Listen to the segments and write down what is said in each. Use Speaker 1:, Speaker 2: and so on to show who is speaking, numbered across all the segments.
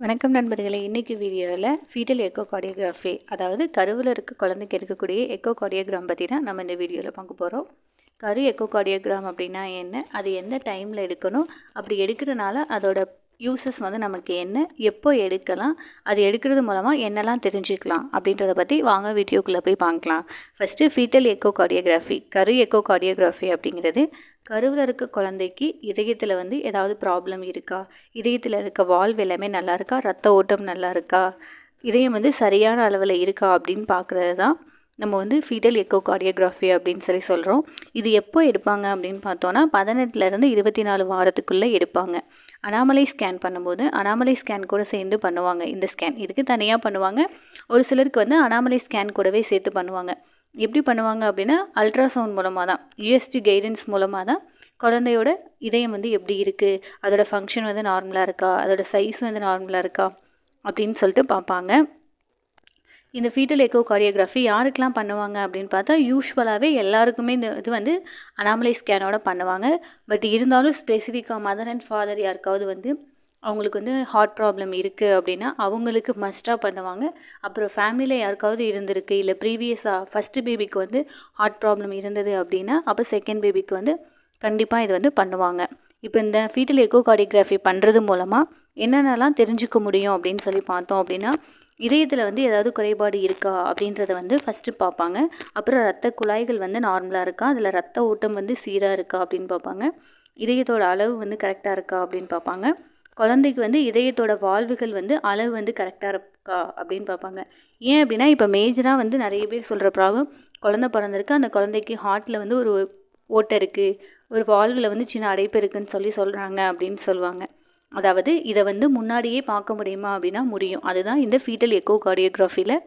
Speaker 1: வணக்கம் நண்பர்களே. இன்றைக்கி வீடியோவில் ஃபீட்டல் எக்கோ கார்டியோகிராஃபி, அதாவது கருவில் இருக்க குழந்தைக்கு எடுக்கக்கூடிய எக்கோ கார்டியோகிராம் பற்றி தான் நம்ம இந்த வீடியோவில் பார்க்க போகிறோம். கரு எக்கோ கார்டியோகிராம் அப்படின்னா என்ன, அது எந்த டைமில் எடுக்கணும், அப்படி எடுக்கிறதுனால அதோட யூசஸ் நமக்கு என்ன, எப்போ எடுக்கலாம், அது எடுக்கிறது மூலமாக என்னெல்லாம் தெரிஞ்சுக்கலாம் அப்படின்றத பற்றி வாங்க வீடியோக்குள்ளே போய் பார்க்கலாம். ஃபஸ்ட்டு ஃபீட்டல் எக்கோ கார்டியோகிராஃபி, கரு எக்கோ கார்டியோகிராஃபி அப்படிங்கிறது கருவில் இருக்க குழந்தைக்கு இதயத்தில் ஏதாவது ப்ராப்ளம் இருக்கா, இதயத்தில் இருக்க வால்வ் எல்லாமே நல்லா இருக்கா, ரத்த ஓட்டம் நல்லா இருக்கா, இதயம் சரியான அளவில் இருக்கா அப்படின்னு பார்க்குறது தான் நம்ம ஃபீட்டல் எக்கோ கார்டியோகிராஃபி அப்படின்னு சொல்கிறோம். இது எப்போ எடுப்பாங்க அப்படின்னு பார்த்தோன்னா 18லேருந்து 24 வாரத்துக்குள்ளே எடுப்பாங்க. அனாமலை ஸ்கேன் பண்ணும்போது அனாமலை ஸ்கேன் கூட சேர்ந்து பண்ணுவாங்க. இந்த ஸ்கேன் இதுக்கு தனியாக பண்ணுவாங்க. ஒரு சிலருக்கு அனாமலை ஸ்கேன் கூடவே சேர்த்து பண்ணுவாங்க. எப்படி பண்ணுவாங்க அப்படின்னா அல்ட்ராசவுண்ட் மூலமாக தான், யூஎஸ்டி கைடன்ஸ் மூலமாக தான் குழந்தையோட இதயம் எப்படி இருக்குது, அதோடய ஃபங்க்ஷன் நார்மலாக இருக்கா, அதோடய சைஸ் நார்மலாக இருக்கா அப்படின்னு சொல்லிட்டு பார்ப்பாங்க. இந்த ஃபீட்டல் எக்கோ கார்டியோகிராஃபி யாருக்கெல்லாம் பண்ணுவாங்க அப்படின்னு பார்த்தா யூஸ்வலாகவே எல்லாருக்குமே இந்த இது அனாமலை ஸ்கேனோட பண்ணுவாங்க. பட் இருந்தாலும் ஸ்பெசிஃபிக்காக மதர் அண்ட் ஃபாதர் யாருக்காவது அவங்களுக்கு ஹார்ட் ப்ராப்ளம் இருக்குது அப்படின்னா அவங்களுக்கு மஸ்ட்டாக பண்ணுவாங்க. அப்புறம் ஃபேமிலியில் யாருக்காவது இருந்திருக்கு, இல்லை ப்ரீவியஸாக ஃபஸ்ட்டு பேபிக்கு ஹார்ட் ப்ராப்ளம் இருந்தது அப்படின்னா அப்போ செகண்ட் பேபிக்கு கண்டிப்பாக இது பண்ணுவாங்க. இப்போ இந்த ஃபீட்டல் எக்கோ கார்டியோகிராஃபி பண்ணுறது மூலமாக என்னென்னலாம் தெரிஞ்சுக்க முடியும் அப்படின்னு சொல்லி பார்த்தோம் அப்படின்னா, இதயத்தில் ஏதாவது குறைபாடு இருக்கா அப்படின்றத ஃபஸ்ட்டு பார்ப்பாங்க. அப்புறம் ரத்த குழாய்கள் நார்மலாக இருக்கா, அதில் ரத்த ஓட்டம் சீராக இருக்கா அப்படின்னு பார்ப்பாங்க. இதயத்தோட அளவு கரெக்டாக இருக்கா அப்படின்னு பார்ப்பாங்க. குழந்தைக்கு இதயத்தோட வால்வுகள் அளவு கரெக்டாக இருக்கா அப்படின்னு பார்ப்பாங்க. ஏன் அப்படின்னா இப்போ மேஜராக நிறைய பேர் சொல்கிற ப்ராப்ளம், குழந்தை பிறந்திருக்கு, அந்த குழந்தைக்கு ஹார்ட்டில் ஒரு ஓட்டை இருக்குது, ஒரு வால்வில் சின்ன அடைப்பு இருக்குதுன்னு சொல்கிறாங்க அப்படின்னு சொல்லுவாங்க. அதாவது இதை முன்னாடியே பார்க்க முடியுமா அப்படின்னா முடியும். அதுதான் இந்த ஃபீட்டல் எக்கோ கார்டியோகிராஃபியில்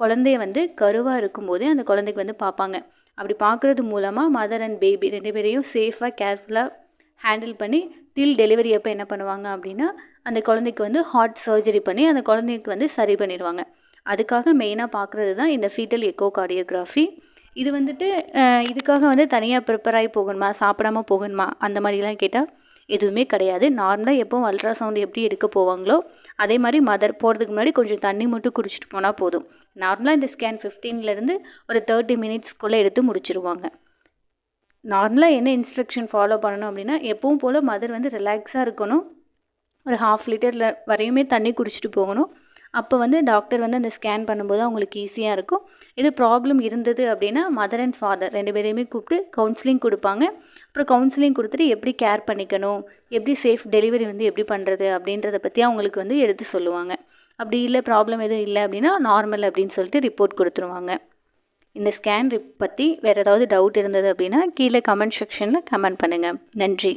Speaker 1: குழந்தைய கருவாக இருக்கும்போதே அந்த குழந்தைக்கு பார்ப்பாங்க. அப்படி பார்க்குறது மூலமாக மதர் அண்ட் பேபி 2 பேரையும் சேஃபாக கேர்ஃபுல்லாக ஹேண்டில் பண்ணி டில் டெலிவரி அப்போ என்ன பண்ணுவாங்க அப்படின்னா அந்த குழந்தைக்கு ஹார்ட் சர்ஜரி பண்ணி அந்த குழந்தைக்கு சரி பண்ணிடுவாங்க. அதுக்காக மெயினாக பார்க்குறது தான் இந்த ஃபீட்டல் எக்கோ கார்டியோகிராஃபி. இது இதுக்காக தனியாக ப்ரிப்பேர் ஆகி போகணுமா, சாப்பிடாமல் போகணுமா அந்த மாதிரிலாம் கேட்டால் எதுவுமே கிடையாது. நார்மலாக எப்போவும் அல்ட்ராசவுண்ட் எப்படி எடுக்க போவாங்களோ அதே மாதிரி மதர் போகிறதுக்கு முன்னாடி கொஞ்சம் தண்ணி மட்டும் குடிச்சிட்டு போனால் போதும். நார்மலாக இந்த ஸ்கேன் 15லேருந்து ஒரு 30 மினிட்ஸ்க்குள்ளே எடுத்து முடிச்சிருவாங்க. நார்மலாக என்ன இன்ஸ்ட்ரக்ஷன் ஃபாலோ பண்ணணும் அப்படின்னா எப்பவும் போல் மதர் ரிலாக்ஸாக இருக்கணும், ஒரு 1/2 லிட்டரில் வரையுமே தண்ணி குடிச்சிட்டு போகணும். அப்போ டாக்டர் அந்த ஸ்கேன் பண்ணும்போது அவங்களுக்கு ஈஸியாக இருக்கும். இது ப்ராப்ளம் இருந்தது அப்படின்னா மதர் அண்ட் ஃபாதர் 2 பேரையுமே கூப்பிட்டு கவுன்சிலிங் கொடுப்பாங்க. அப்புறம் கவுன்சிலிங் கொடுத்துட்டு எப்படி கேர் பண்ணிக்கணும், எப்படி சேஃப் டெலிவரி எப்படி பண்ணுறது அப்படின்றத பற்றி அவங்களுக்கு எடுத்து சொல்லுவாங்க. அப்படி இல்லை ப்ராப்ளம் எதுவும் இல்லை அப்படின்னா நார்மல் அப்படின்னு சொல்லிட்டு ரிப்போர்ட் கொடுத்துருவாங்க. இந்த ஸ்கேன் பற்றி வேறு ஏதாவது டவுட் இருந்தது அப்படின்னா கீழே கமெண்ட் செக்ஷனில் கமெண்ட் பண்ணுங்கள். நன்றி.